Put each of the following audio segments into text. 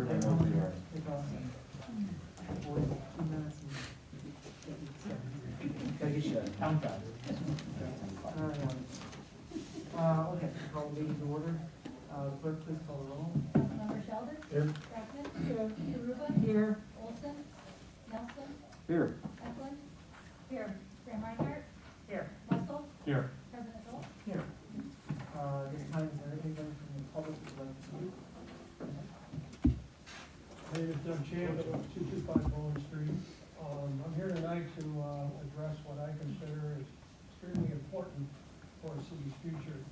Okay, call the meeting to order. Clerk, please call the roll. Councilmember Sheldon. Here. Brackman. Here. Karuba. Here. Olson. Nelson. Here. Eklund. Here. Graham Reinhardt. Here. Russell. Here. President Dole. Here. This time, is there anybody from the public who would like to speak? My name is Doug Champ, 225 Bowling Street. I'm here tonight to address what I consider is extremely important for the city's future,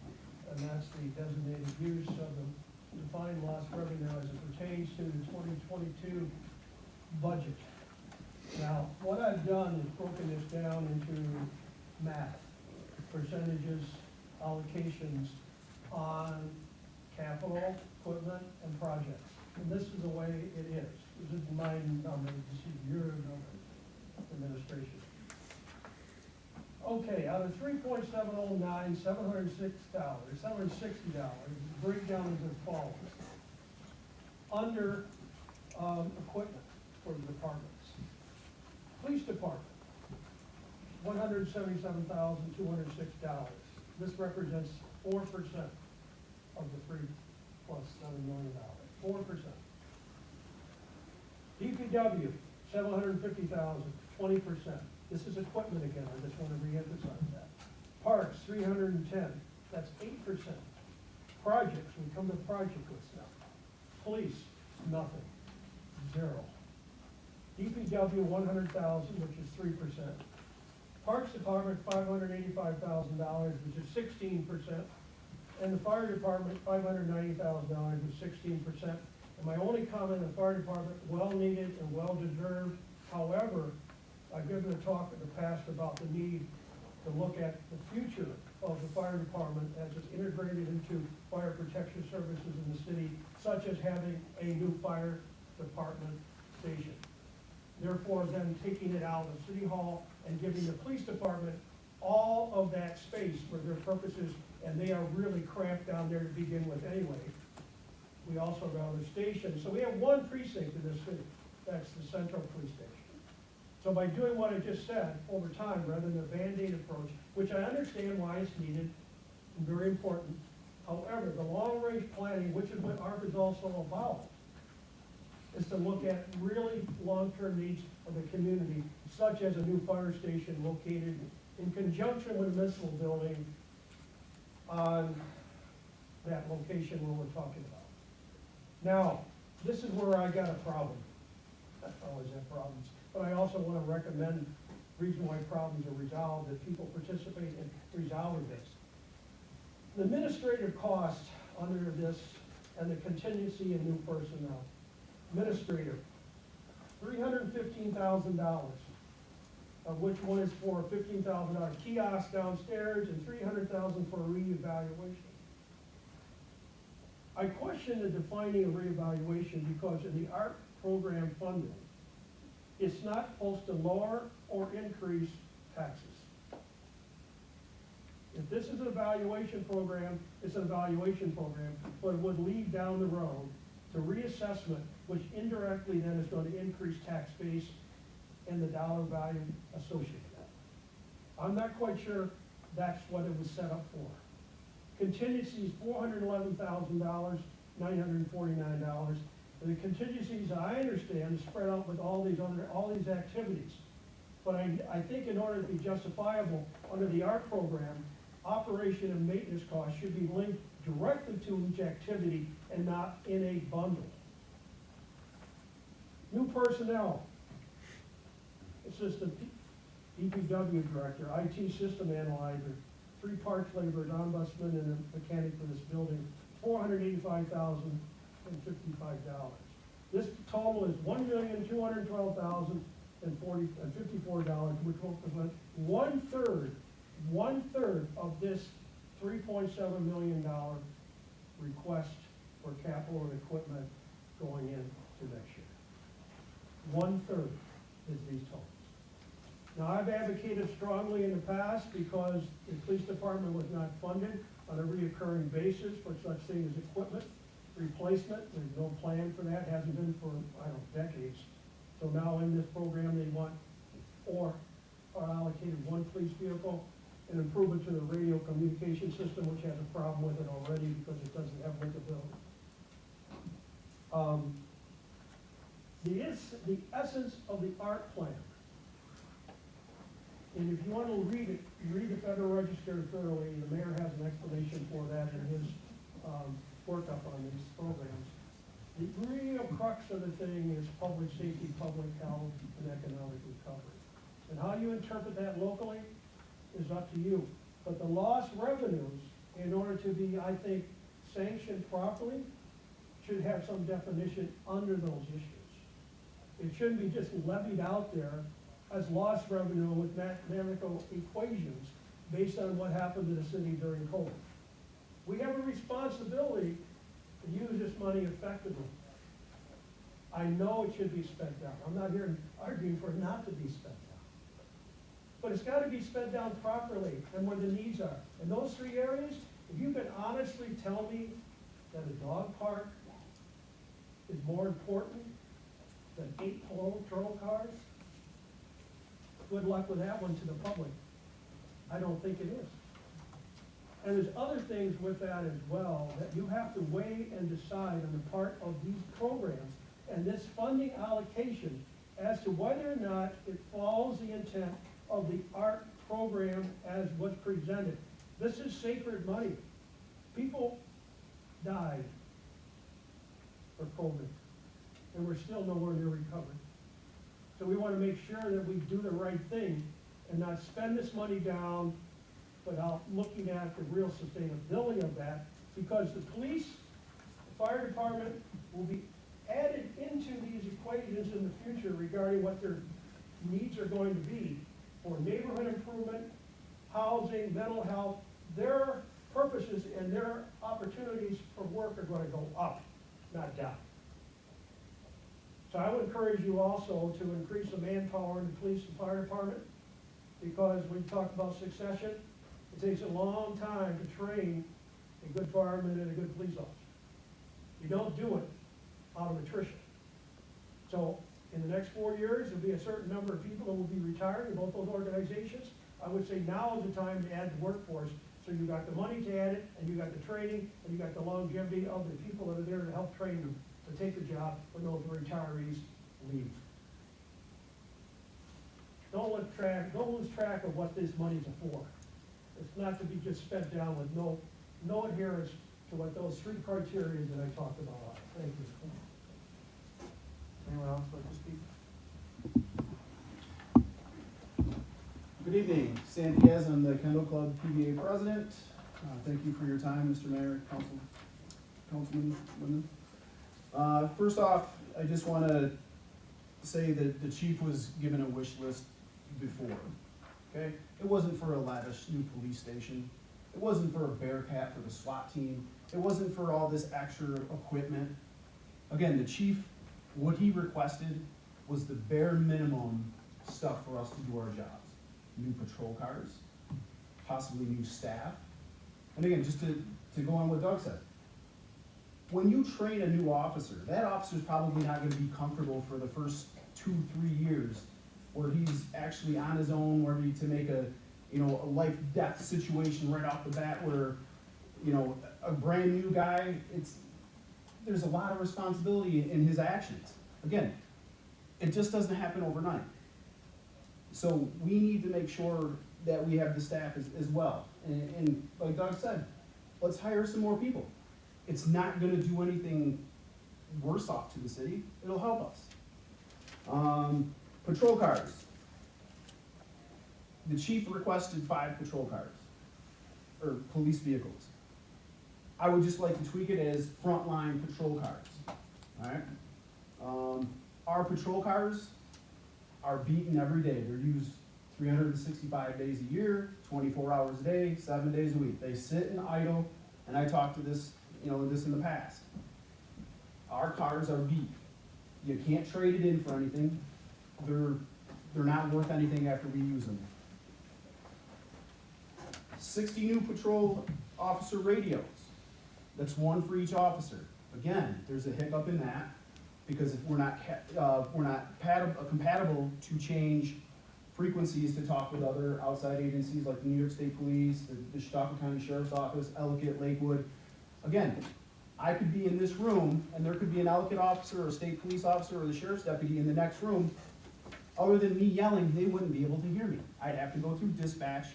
and that's the designated use of the defined lost revenue as it pertains to the 2022 budget. Now, what I've done is broken this down into math, percentages, allocations on capital, equipment, and projects. And this is the way it is. This is my number, this is your number, administration. Okay, out of $3.709, $760, the breakdown is as follows. Under equipment for the departments. Police department, $177,206. This represents 4% of the $3+7 million. 4%. DPW, $750,000, 20%. This is equipment again, I just want to reemphasize that. Parks, $310, that's 8%. Projects, we come to project lists now. Police, nothing, 0. DPW, $100,000, which is 3%. Parks Department, $585,000, which is 16%. And the fire department, $590,000, which is 16%. And my only comment on the fire department, well needed and well deserved. However, I've given a talk in the past about the need to look at the future of the fire department as it's integrated into fire protection services in the city, such as having a new fire department station. Therefore, then taking it out of City Hall and giving the police department all of that space for their purposes, and they are really cramped down there to begin with anyway. We also have other stations. So we have one precinct in this city. That's the Central Police Station. So by doing what I just said, over time, rather than a Band-Aid approach, which I understand why it's needed and very important. However, the long-range planning, which is what ARP is also about, is to look at really long-term needs of the community, such as a new fire station located in conjunction with a municipal building on that location where we're talking about. Now, this is where I got a problem. I always have problems. But I also want to recommend reason why problems are resolved, that people participate in resolving this. The administrative cost under this and the contingency and new personnel. Administrator, $315,000, of which one is for a $15,000 kiosk downstairs and $300,000 for a reevaluation. I question the defining of reevaluation because in the ARP program funding, it's not supposed to lower or increase taxes. If this is an evaluation program, it's an evaluation program, but it would lead down the road to reassessment, which indirectly then is going to increase tax base and the dollar value associated with that. I'm not quite sure that's what it was set up for. Contingencies, $411,000, $949. And the contingencies, I understand, is spread out with all these activities. But I think in order to be justifiable under the ARP program, operation and maintenance costs should be linked directly to each activity and not in a bundle. New personnel, assistant DPW director, IT system analyzer, 3 parts laborers, ombudsman, and a mechanic for this building, $485,055. This total is $1,212,054, which will represent one third of this $3.7 million request for capital and equipment going into next year. 1/3 is these totals. Now, I've advocated strongly in the past because the police department was not funded on a reoccurring basis for such thing as equipment replacement. There's no plan for that, hasn't been for, I don't know, decades. So now in this program, they want, or are allocated one police vehicle, an improvement to the radio communication system, which has a problem with it already because it doesn't have linkability. The essence of the art plan. And if you want to read it, you read the Federal Register thoroughly. The mayor has an explanation for that in his workup on these programs. The real crux of the thing is public safety, public health, and economic recovery. And how you interpret that locally is up to you. But the lost revenues, in order to be, I think, sanctioned properly, should have some definition under those issues. It shouldn't be just levied out there as lost revenue with mathematical equations based on what happened to the city during COVID. We have a responsibility to use this money effectively. I know it should be spent down. I'm not here arguing for it not to be spent down. But it's got to be spent down properly and where the needs are. In those three areas, if you can honestly tell me that a dog park is more important than 8 patrol cars, good luck with that one to the public. I don't think it is. And there's other things with that as well that you have to weigh and decide on the part of these programs and this funding allocation as to whether or not it follows the intent of the art program as was presented. This is sacred money. People died for COVID, and we're still nowhere near recovery. So we want to make sure that we do the right thing and not spend this money down without looking at the real sustainability of that, because the police, the fire department will be added into these equations in the future regarding what their needs are going to be for neighborhood improvement, housing, mental health. Their purposes and their opportunities for work are going to go up, not down. So I would encourage you also to increase the manpower in the police and fire department, because when you talk about succession, it takes a long time to train a good fireman and a good police officer. You don't do it out of attrition. So in the next 4 years, there'll be a certain number of people that will be retired in both those organizations. I would say now is the time to add the workforce, so you got the money to add it, and you got the training, and you got the longevity of the people that are there to help train them to take the job when those retirees leave. Don't lose track of what this money's for. It's not to be just spent down with no adherence to what those 3 criteria that I talked about are. Thank you. Anyone else like to speak? Good evening, Sam Diaz, I'm the Kendall Club PBA president. Thank you for your time, Mr. Mayor, councilman, women. First off, I just want to say that the chief was given a wish list before, okay? It wasn't for a lavish new police station. It wasn't for a Bearcat for the SWAT team. It wasn't for all this extra equipment. Again, the chief, what he requested was the bare minimum stuff for us to do our jobs. New patrol cars, possibly new staff. And again, just to go on what Doug said, when you train a new officer, that officer's probably not going to be comfortable for the first 2-3 years where he's actually on his own, ready to make a life-death situation right off the bat where, a brand new guy, there's a lot of responsibility in his actions. Again, it just doesn't happen overnight. So we need to make sure that we have the staff as well. And like Doug said, let's hire some more people. It's not going to do anything worse off to the city. It'll help us. Patrol cars. The chief requested 5 patrol cars, or police vehicles. I would just like to tweak it as frontline patrol cars. All right. Our patrol cars are beaten every day. They're used 365 days a year, 24 hours a day, 7 days a week. They sit and idle, and I talked to this, this in the past. Our cars are beat. You can't trade it in for anything. They're not worth anything after we use them. 60 new patrol officer radios. That's 1 for each officer. Again, there's a hiccup in that, because if we're not compatible to change frequencies to talk with other outside agencies like the New York State Police, the Chautauqua County Sheriff's Office, Ellicott, Lakewood. Again, I could be in this room, and there could be an Ellicott officer, or a state police officer, or the sheriff's deputy in the next room. Other than me yelling, they wouldn't be able to hear me. I'd have to go through dispatch,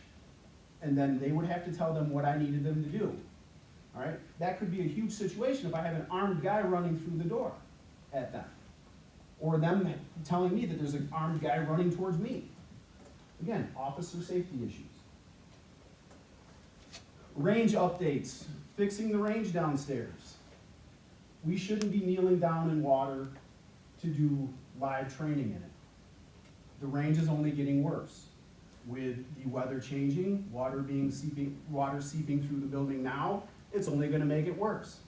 and then they would have to tell them what I needed them to do. All right? That could be a huge situation if I have an armed guy running through the door at them. Or them telling me that there's an armed guy running towards me. Again, officer safety issues. Range updates, fixing the range downstairs. We shouldn't be kneeling down in water to do live training in it. The range is only getting worse. With the weather changing, water seeping through the building now, it's only gonna make it worse.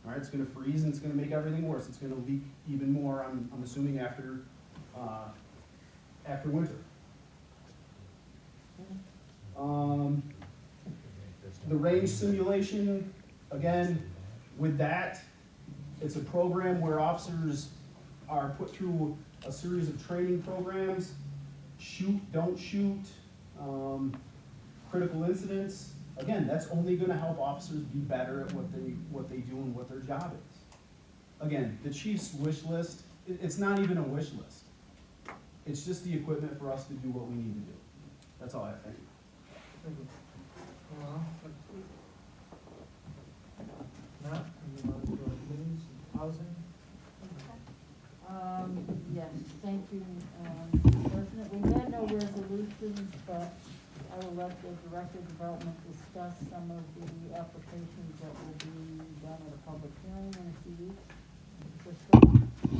All right, it's gonna freeze and it's gonna make everything worse. It's gonna leak even more, I'm assuming after winter. The range simulation, again, with that, it's a program where officers are put through a series of training programs, shoot, don't shoot, critical incidents. Again, that's only gonna help officers be better at what they do and what their job is. Again, the chief's wish list, it's not even a wish list. It's just the equipment for us to do what we need to do. That's all I have, thank you. Thank you. Now, we move on to our committees, housing. Yes, thank you, President. We had no resolutions, but I will let the Director of Development discuss some of the applications that will be done at a public hearing in a few weeks.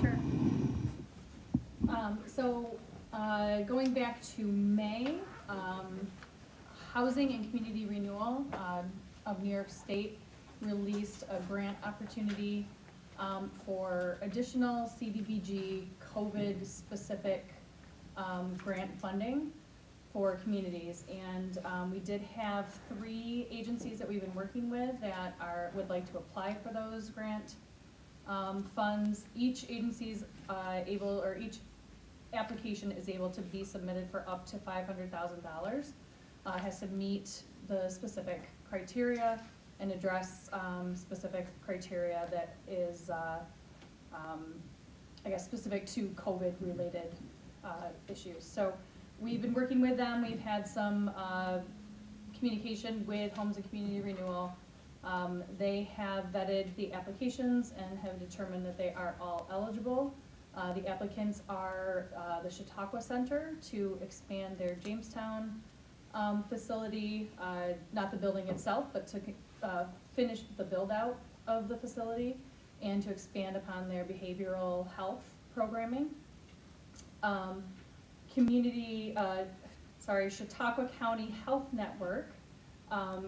Sure. Going back to May, Housing and Community Renewal of New York State released a grant opportunity for additional CDBG COVID-specific grant funding for communities. And we did have 3 agencies that we've been working with that would like to apply for those grant funds. Each agency's each application is able to be submitted for up to $500,000. Has to meet the specific criteria and address specific criteria that is, I guess, specific to COVID-related issues. So we've been working with them. We've had some communication with Homes and Community Renewal. They have vetted the applications and have determined that they are all eligible. The applicants are the Chautauqua Center to expand their Jamestown facility, not the building itself, but to finish the build-out of the facility and to expand upon their behavioral health programming. Chautauqua County Health Network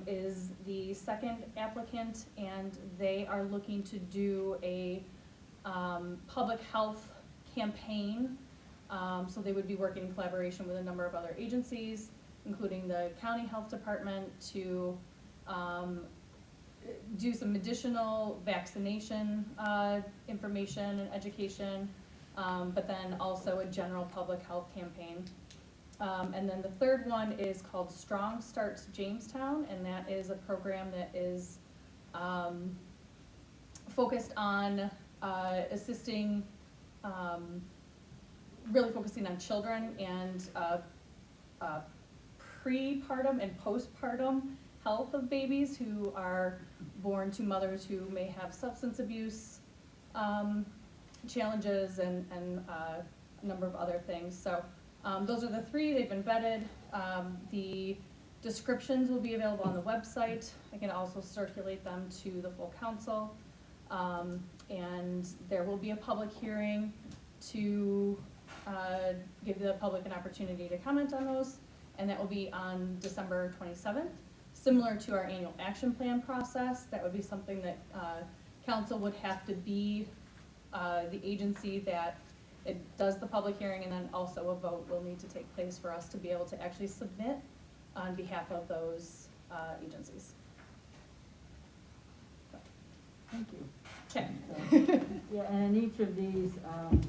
is the second applicant, and they are looking to do a public health campaign. So they would be working in collaboration with a number of other agencies, including the county health department, to do some additional vaccination information and education, but then also a general public health campaign. And then the third one is called Strong Starts Jamestown, and that is a program that is focused on assisting, really focusing on children and prepartum and postpartum health of babies who are born to mothers who may have substance abuse challenges and a number of other things. So those are the 3. They've been vetted. The descriptions will be available on the website. I can also circulate them to the full council. And there will be a public hearing to give the public an opportunity to comment on those, and that will be on December 27th. Similar to our annual action plan process, that would be something that council would have to be the agency that it does the public hearing, and then also a vote will need to take place for us to be able to actually submit on behalf of those agencies. Thank you. Okay. Yeah, and in each of these,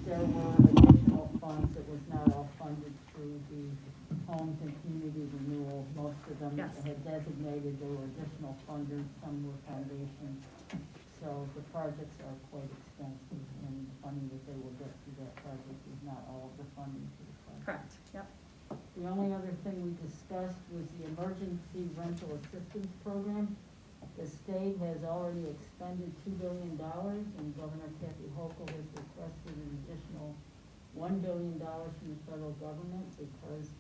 there were additional funds, it was not all funded through the homes and community renewal. Most of them Yes. had designated there were additional funders, some were foundations. So the projects are quite expensive, and the funding that they will get through that project is not all of the funding for the project. Correct, yep. The only other thing we discussed was the emergency rental assistance program. The state has already expended $2 billion, and Governor Kathy Hochul has requested an additional $1 billion from the federal government because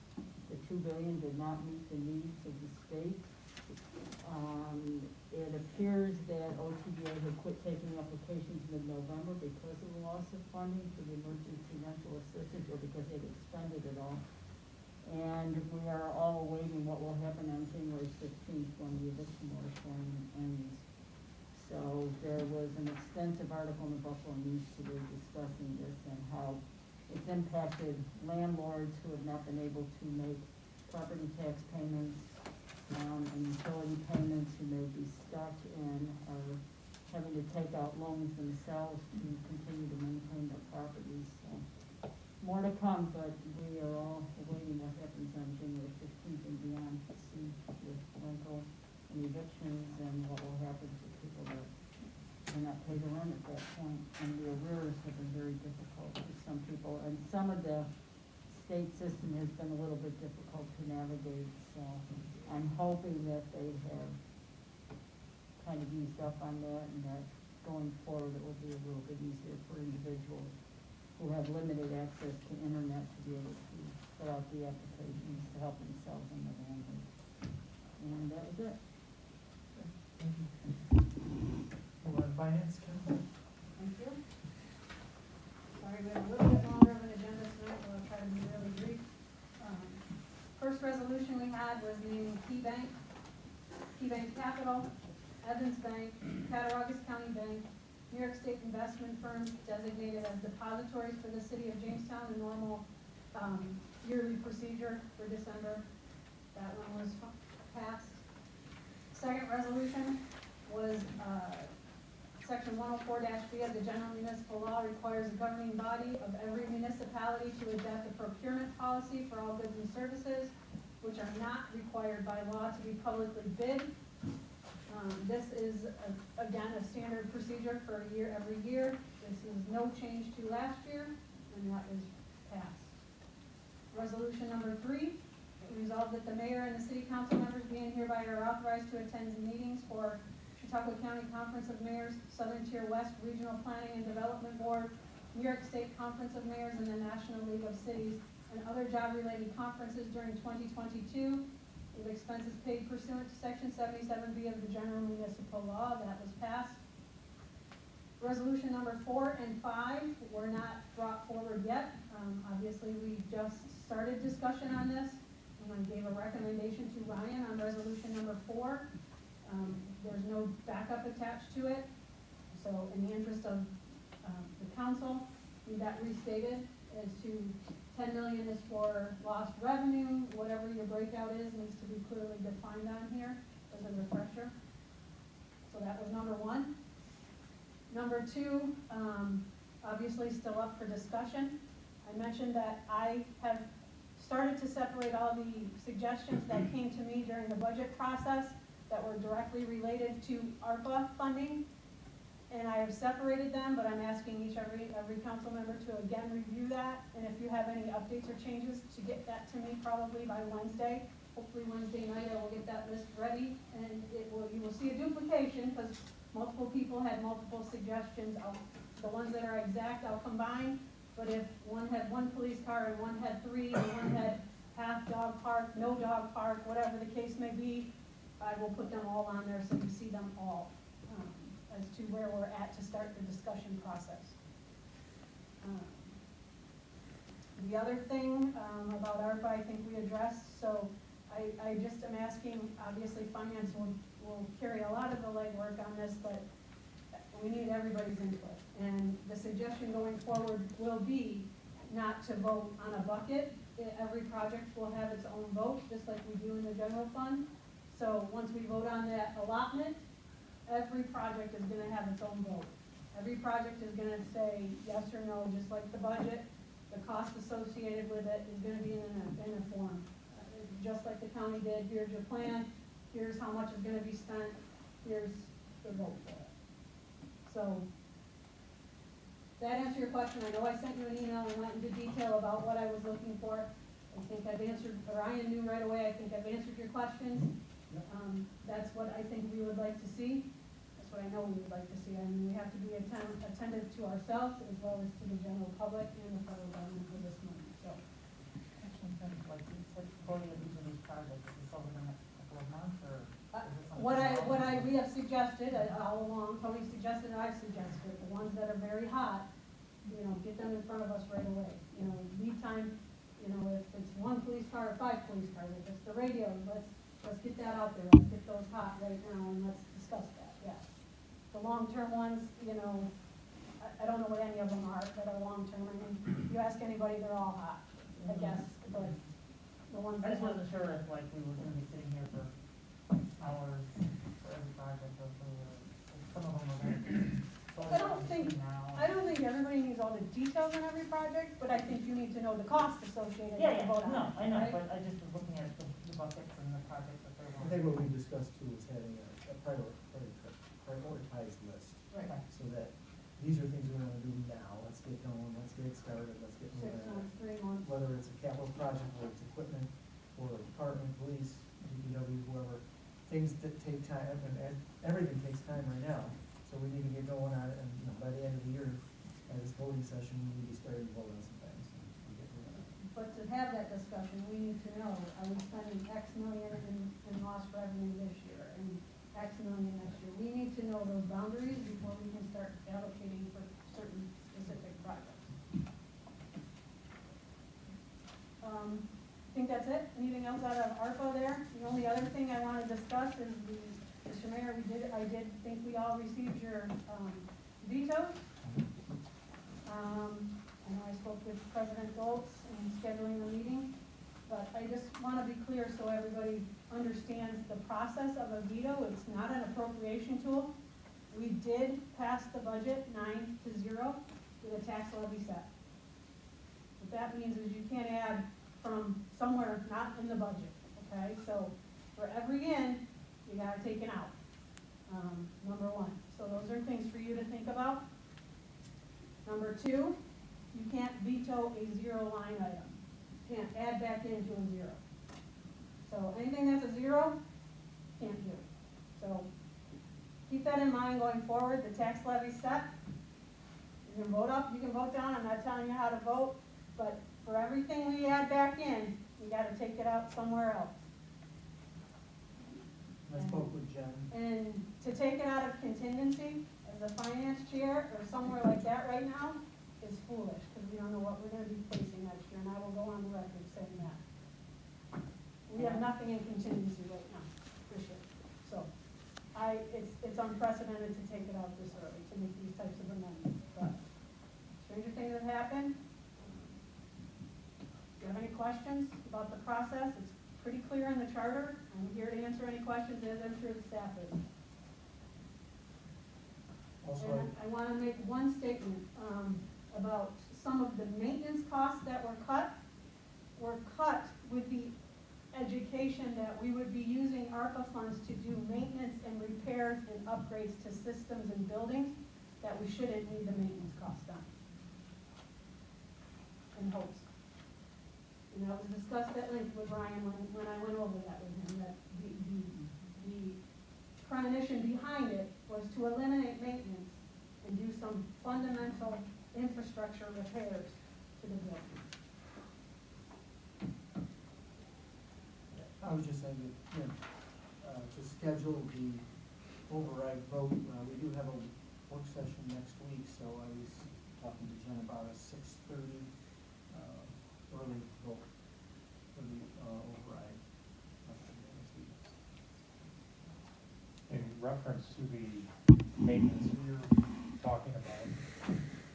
the $2 billion did not meet the needs of the state. It appears that OTDA had quit taking applications mid-November because of the loss of funding for the emergency rental assistance, or because they'd expended it all. And we are all awaiting what will happen on January 16th when the eviction moratorium ends. So there was an extensive article in the Buffalo News today discussing this and how it's impacted landlords who have not been able to make property tax payments, and utility payments, who may be stuck and are having to take out loans themselves to continue to maintain their properties. So more to come, but we are all awaiting what happens on January 15th and beyond to see with rental and evictions and what will happen to people that cannot pay the rent at that point. And the arrears have been very difficult for some people, and some of the state system has been a little bit difficult to navigate. So I'm hoping that they have kind of eased up on that, and that going forward it will be a little bit easier for individuals who have limited access to internet to be able to fill out the applications to help themselves and their families. And that was it. Thank you. Move on to finance, Kim? Thank you. Sorry, we have a little bit longer of an agenda tonight, but I'll try to be really brief. First resolution we had was naming KeyBank Capital, Evans Bank, Cattaraugus County Bank, New York State investment firms designated as depositories for the city of Jamestown, the normal yearly procedure for December. That one was passed. Second resolution was Section 104-B of the General Municipal Law requires the governing body of every municipality to adopt a procurement policy for all goods and services which are not required by law to be publicly bid. This is, again, a standard procedure for a year, every year. This is no change to last year, and that is passed. Resolution number 3, resolved that the mayor and the city council members being hereby are authorized to attend meetings for Chautauqua County Conference of Mayors, Southern Tier West Regional Planning and Development Board, New York State Conference of Mayors, and the National League of Cities, and other job-related conferences during 2022, with expenses paid pursuant to Section 77B of the General Municipal Law. That was passed. Resolution number 4 and 5 were not brought forward yet. Obviously, we just started discussion on this, and I gave a recommendation to Ryan on resolution number 4. There's no backup attached to it, so in the interest of the council, we got restated as to 10 million is for lost revenue. Whatever your breakout is needs to be clearly defined on here as a refresher. So that was number 1. Number 2, obviously still up for discussion. I mentioned that I have started to separate all the suggestions that came to me during the budget process that were directly related to ARPA funding. And I have separated them, but I'm asking every council member to again review that. And if you have any updates or changes, to get that to me probably by Wednesday. Hopefully Wednesday night I will get that list ready, and you will see a duplication because multiple people had multiple suggestions. The ones that are exact I'll combine, but if one had 1 police car and one had 3, and one had half dog park, no dog park, whatever the case may be, I will put them all on there so you see them all. As to where we're at to start the discussion process. The other thing about ARPA, I think we addressed, so I just am asking, obviously finance will carry a lot of the legwork on this, but we need everybody's input. And the suggestion going forward will be not to vote on a bucket. Every project will have its own vote, just like we do in the general fund. So once we vote on that allotment, every project is gonna have its own vote. Every project is gonna say yes or no, just like the budget. The cost associated with it is gonna be in a form. Just like the county did, here's your plan, here's how much is gonna be spent, here's the vote for it. So, that answer your question? I know I sent you an email and went into detail about what I was looking for. I think I've answered, Ryan knew right away, I think I've answered your questions. That's what I think we would like to see. That's what I know we would like to see. I mean, we have to be attentive to ourselves as well as to the general public and the federal government with this money, so. Actually, like you said, voting of each of these projects, is this over the next couple of months, or? We have suggested, all along, Tony suggested, and I've suggested, the ones that are very hot, get them in front of us right away. Lead time, if it's 1 police car or 5 police cars, if it's the radio, let's get that out there, let's get those hot right now, and let's discuss that, yes. The long-term ones, I don't know what any of them are that are long-term. I mean, you ask anybody, they're all hot, I guess, but the ones I that just wasn't sure if like we were gonna be sitting here for hours for every project, or if we were, if some of them are going. I don't think everybody needs all the details on every project, but I think you need to know the cost associated with Yeah, the yeah, vote on it. no, I know, right? but I just was looking at the buckets and the projects that they're I on. think what we discussed too is having a prioritized list, Right. so that these are things we wanna do now, let's get going, let's get started, let's get 6 moving. months, 3 months. Whether it's a capital project, whether it's equipment, or department, police, DPW, whoever, things that take time, and everything takes time right now. So we need to get going on it, and, by the end of the year, at this voting session, we need to start voting on some things. and get moving on it. But to have that discussion, we need to know, are we spending X million in lost revenue this year, and X million next year? We need to know those boundaries before we can start allocating for certain specific projects. I think that's it. Anything else out of ARPA there? The only other thing I want to discuss is Mr. Mayor, I did think we all received your, vetoes. I know I spoke with President Goltz in scheduling the meeting, but I just want to be clear so everybody understands the process of a veto. It's not an appropriation tool. We did pass the budget 9-0 with a tax levy set. What that means is you can't add from somewhere not in the budget, okay? So for every in, you gotta take it out, number one. So those are things for you to think about. Number two, you can't veto a zero line item. You can't add back into a zero. So anything that's a zero, can't do. So keep that in mind going forward. The tax levy set. You can vote up, you can vote down. I'm not telling you how to vote, but for everything we add back in, we gotta take it out somewhere else. I spoke with Jen. And to take it out of contingency as a finance chair or somewhere like that right now is foolish, because we don't know what we're gonna be facing next year, and I will go on the record saying that. We have nothing in contingency right now, for sure. So, it's unprecedented to take it out this early, to make these types of amendments, but stranger things have happened. Do you have any questions about the process? It's pretty clear in the charter. I'm here to answer any questions, as I'm sure the staff is. Also, And I want to make one statement about some of the maintenance costs that were cut with the education that we would be using ARPA funds to do maintenance and repairs and upgrades to systems and buildings, that we shouldn't need the maintenance costs done. In hopes. And that was discussed at length with Ryan when I went over that with him, that the premonition behind it was to eliminate maintenance and do some fundamental infrastructure repairs to the building. I was just saying that, to schedule the override vote, we do have a work session next week, so I was talking to Jen about a 6:30, early vote for the, override. Next week. In reference to the maintenance you're talking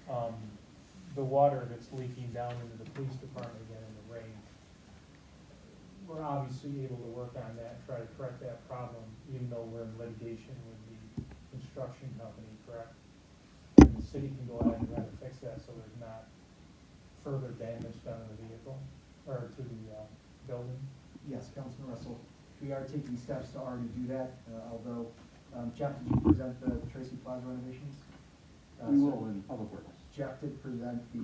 about, the water that's leaking down into the police department again in the rain, we're obviously able to work on that, try to correct that problem, even though we're in litigation with the construction company, correct? city can go ahead and try to fix that so there's not further damage done to the vehicle, or to the, building? Yes, Councilman Russell, we are taking steps to already do that, although, Jeff, did you present the Tracy Plaza renovations? We will in Public Works. Jeff did present to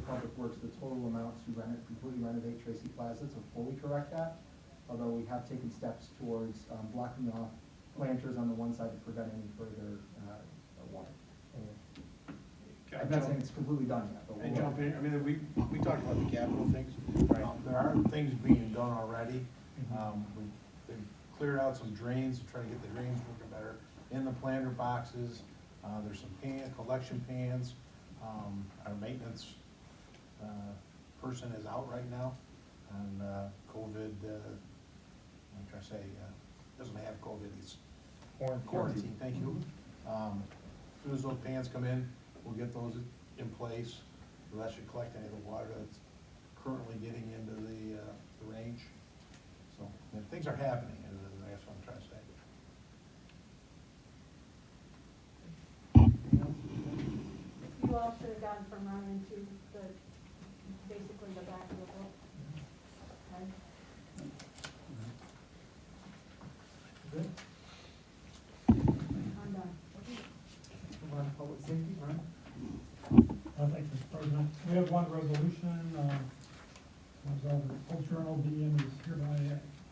Public Works, the total amount to completely renovate Tracy Plaza, to fully correct that. Although we have taken steps towards, blocking off planters on the one side to prevent any further, water. Can I I'm not jump- saying it's completely done yet, but And we'll. jump in, I mean, we talked about the capital things. Right. There are things being done already. They've cleared out some drains, to try to get the drains working better in the planter boxes. There's some collection pans. Our maintenance, person is out right now on, COVID, I'm trying to say, doesn't have COVID, he's quarantine, thank you. As soon as those pans come in, we'll get those in place. So that should collect any of the water that's currently getting into the range. So, and things are happening, and that's what I'm trying to say. Anything else? You all should have gotten from Ryan to the, basically the back of the book. Okay. Good. I'm done. Move on to public safety, Ryan? Thank you, Mr. President. We have one resolution, resolved that the Post Journal BM is hereby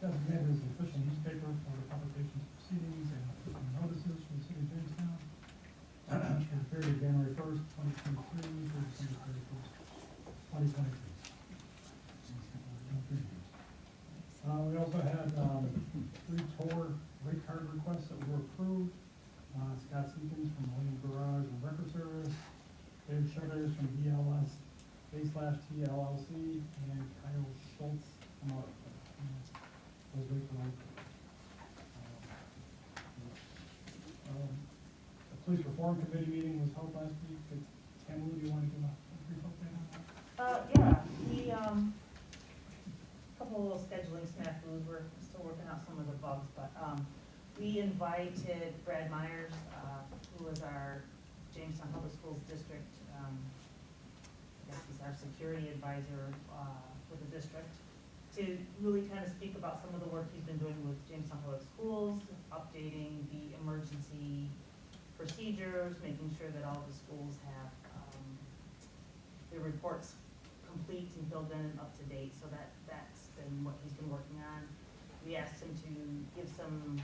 designated as the official newspaper for the publication of proceedings and notices for the city of Jamestown for the period of January 1st, 2023 through December 31st, 2023. We also had 3 tour rate card requests that were approved. Scott Seekins from William Garage and Record Service, David Shutters from BLS, /T LLC, and Kyle Schultz from Auto. Those rate cards. The police reform committee meeting was held last week. Tamara, do you want to give a brief update on that? Yeah, we, couple of little scheduling snafus, we're still working out some of the bugs, but, we invited Brad Myers, who is our Jamestown Public Schools District, I guess he's our security advisor, for the district, to really kind of speak about some of the work he's been doing with Jamestown Public Schools, updating the emergency procedures, making sure that all the schools have, their reports complete and filled in and up to date, so that's been what he's been working on. We asked him to give some,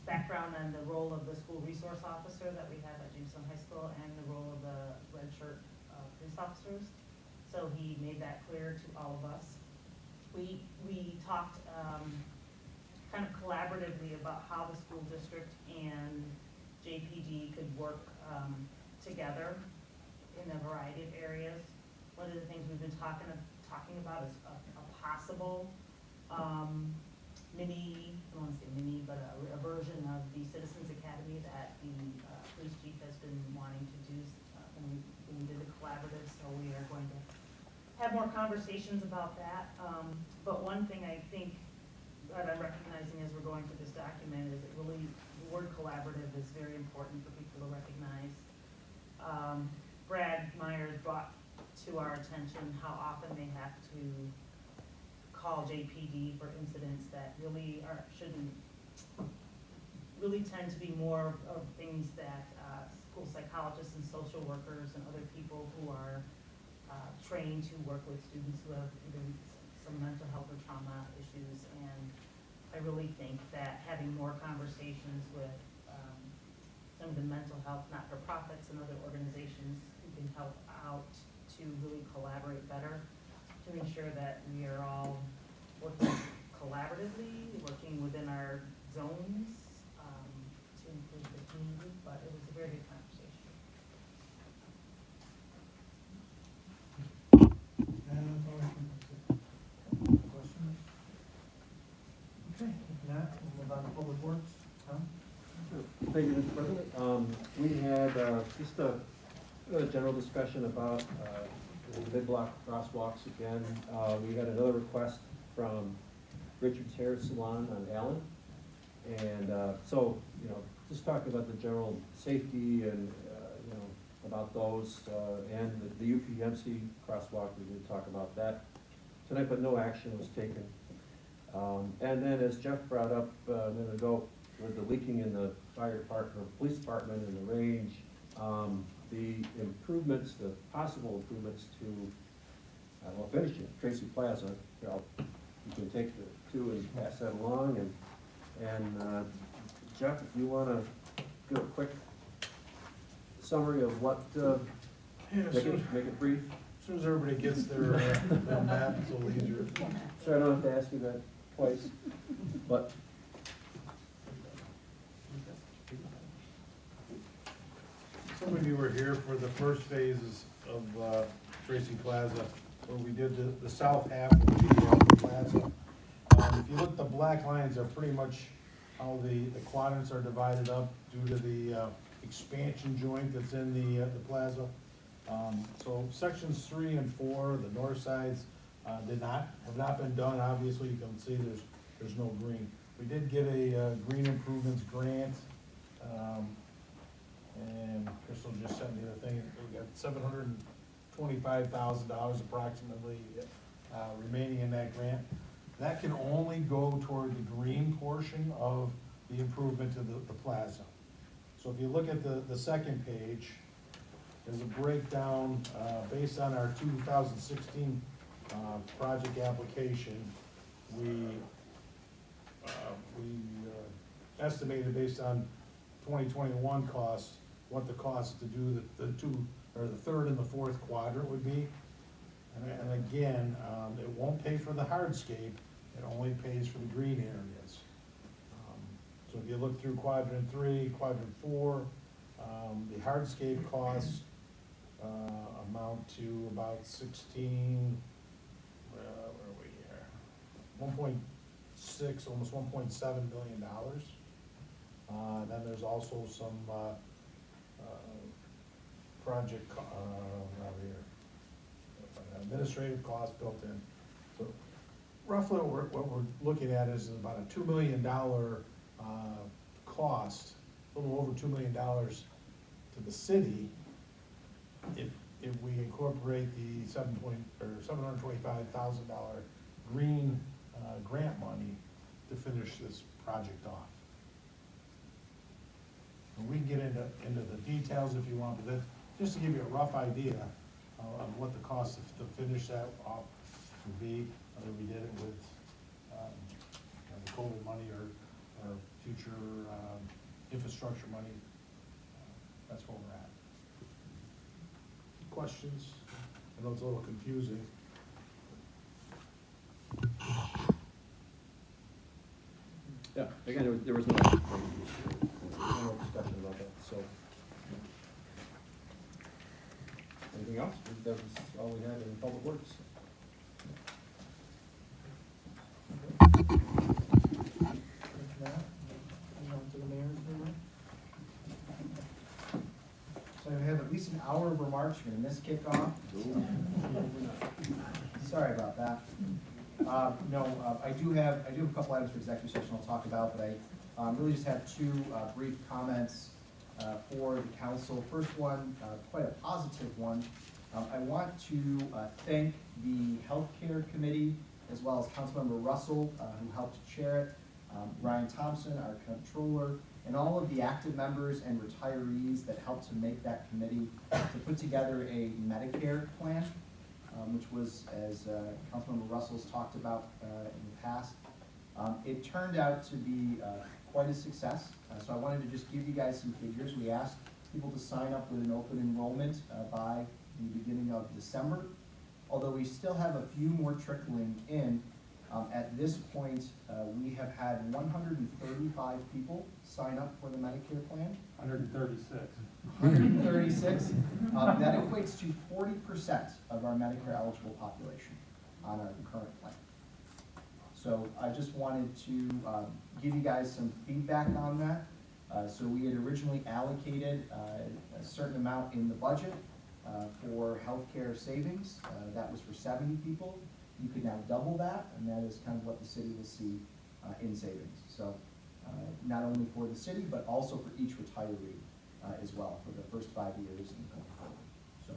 background on the role of the school resource officer that we have at Jamestown High School and the role of the red shirt, police officers. So he made that clear to all of us. We talked, kind of collaboratively about how the school district and JPD could work, together in a variety of areas. One of the things we've been talking about is a possible, mini, I don't want to say mini, but a version of the Citizens Academy that the police chief has been wanting to do when we did the collaborative, so we are going to have more conversations about that. But one thing I think that I'm recognizing as we're going through this document is that really the word collaborative is very important for people to recognize. Brad Myers brought to our attention how often they have to call JPD for incidents that really shouldn't, really tend to be more of things that school psychologists and social workers and other people who are trained to work with students who have either some mental health or trauma issues. And I really think that having more conversations with some of the mental health not-for-profits and other organizations who can help out to really collaborate better, to ensure that we are all working collaboratively, working within our zones, to improve the community, but it was a very good conversation. And that's all I can say. Questions? Okay, if not, we'll move on to public works. Tom? Thank you, Mr. President. We had just a general discussion about the mid-block crosswalks again. We had another request from Richard's Hair Salon on Allen, And, so, you know, just talking about the general safety and, you know, about those, and the UPMC crosswalk, we did talk about that tonight, but no action was taken. And then as Jeff brought up a minute ago, with the leaking in the fire department, or police department in the range, the improvements, the possible improvements to, well, finish it, Tracy Plaza, you know, you can take the two and pass that along, and Jeff, if you wanna give a quick summary of what, make it brief. As soon as everybody gets their map, it's a little easier. So I don't have to ask you that twice, but. Some of you were here for the first phases of Tracy Plaza, where we did the south half of the plaza. If you look, the black lines are pretty much how the quadrants are divided up due to the expansion joint that's in the plaza. So sections 3 and 4, the north sides, have not been done. Obviously, you can see there's no green. We did get a green improvements grant, and Crystal just sent me the thing. We got $725,000 approximately remaining in that grant. That can only go toward the green portion of the improvement to the plaza. So if you look at the second page, there's a breakdown based on our 2016 project application. We estimated based on 2021 costs, what the cost to do the third and the fourth quadrant would be. And again, it won't pay for the hardscape, it only pays for the green areas. So if you look through quadrant 3, quadrant 4, the hardscape costs amount to about 16, where are we here? 1.6, almost $1.7 billion. Then there's also some project, administrative costs built in. So roughly what we're looking at is about a $2 million cost, a little over $2 million to the city if we incorporate the $725,000 green grant money to finish this project off. And we can get into the details if you want, but that, just to give you a rough idea of what the cost to finish that off would be, whether we did it with the COVID money or future infrastructure money. That's where we're at. Questions? I know it's a little confusing. Yeah, again, there was no discussion about that, so. Anything else? That was all we had in public works. If not, move on to the mayor's report. So we have at least an hour of remarks, you're gonna miss kickoff. Sorry about that. I do have a couple items for executive session I'll talk about, but I really just have two brief comments for the council. First one, quite a positive one. I want to thank the healthcare committee as well as Councilmember Russell, who helped chair it, Ryan Thompson, our controller, and all of the active members and retirees that helped to make that committee to put together a Medicare plan, which was, as Councilmember Russell's talked about in the past. It turned out to be quite a success, so I wanted to just give you guys some figures. We asked people to sign up with an open enrollment by the beginning of December, although we still have a few more trickling in. At this point, we have had 135 people sign up for the Medicare plan. 136. 136. That equates to 40% of our Medicare eligible population on our current plan. So I just wanted to give you guys some feedback on that. So we had originally allocated a certain amount in the budget for healthcare savings. That was for 70 people. You could now double that, and that is kind of what the city will see in savings. So not only for the city, but also for each retiree as well, for the first 5 years and going forward. So,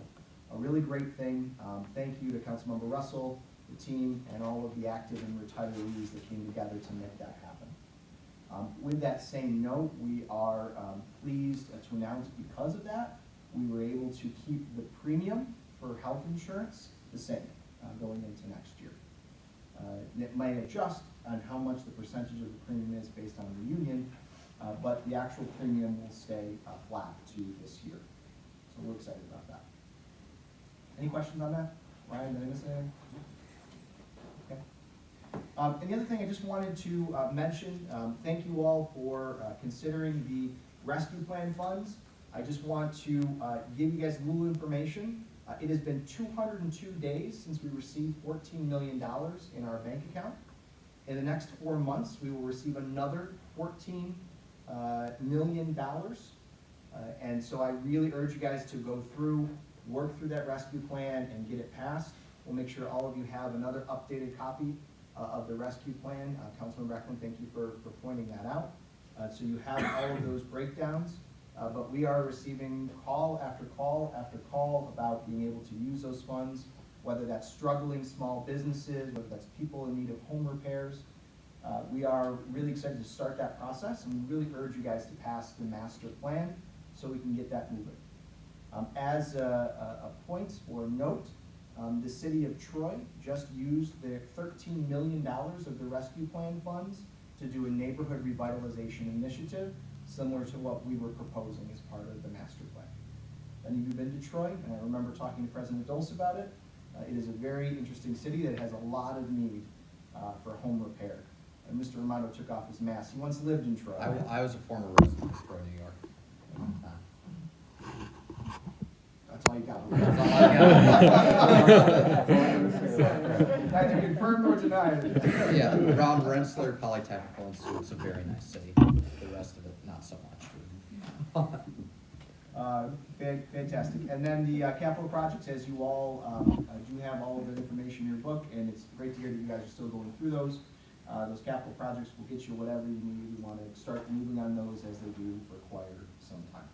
a really great thing. Thank you to Councilmember Russell, the team, and all of the active and retirees that came together to make that happen. With that same note, we are pleased to announce because of that, we were able to keep the premium for health insurance the same going into next year. It might adjust on how much the percentage of the premium is based on the union, but the actual premium will stay flat to this year. So we're excited about that. Any questions on that? Ryan, did I miss anything? Okay. And the other thing I just wanted to mention, thank you all for considering the rescue plan funds. I just want to give you guys a little information. It has been 202 days since we received $14 million in our bank account. In the next 4 months, we will receive another $14 million. And so I really urge you guys to go through, work through that rescue plan and get it passed. We'll make sure all of you have another updated copy of the rescue plan. Councilman Breckland, thank you for pointing that out. So you have all of those breakdowns. But we are receiving call after call after call about being able to use those funds, whether that's struggling small businesses, whether that's people in need of home repairs. We are really excited to start that process, and we really urge you guys to pass the master plan so we can get that moving. As a point or note, the city of Troy just used their $13 million of the rescue plan funds to do a neighborhood revitalization initiative, similar to what we were proposing as part of the master plan. Any of you been to Troy? And I remember talking to President Dulce about it. It is a very interesting city that has a lot of need for home repair. And Mr. Romano took off his mask. He once lived in Troy. I was a former resident of Troy, New York. At one time. That's all you got. That's all I got. Neither confirmed nor denied. Yeah, Ron Rensselaer Polytechnical Institute is a very nice city. The rest of it, not so much. Fantastic. And then the capital projects, as you all do have all of the information in your book, and it's great to hear that you guys are still going through those. Those capital projects will get you whatever you need. We want to start moving on those as they do require some time.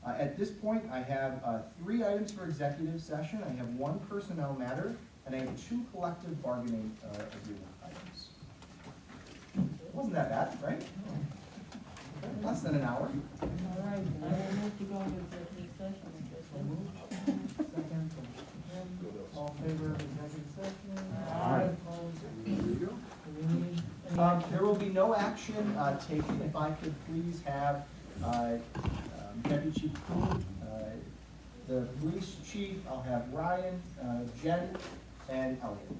At this point, I have 3 items for executive session. I have 1 personnel matter, and I have 2 collective bargaining agreement items. It wasn't that bad, right? Less than an hour. All right, I will move to go into executive session. Second. All in favor of executive session? Aye. Opposed? There will be no action taken. If I could please have Deputy Chief Coon, the police chief, I'll have Ryan, Jen, and Elliot.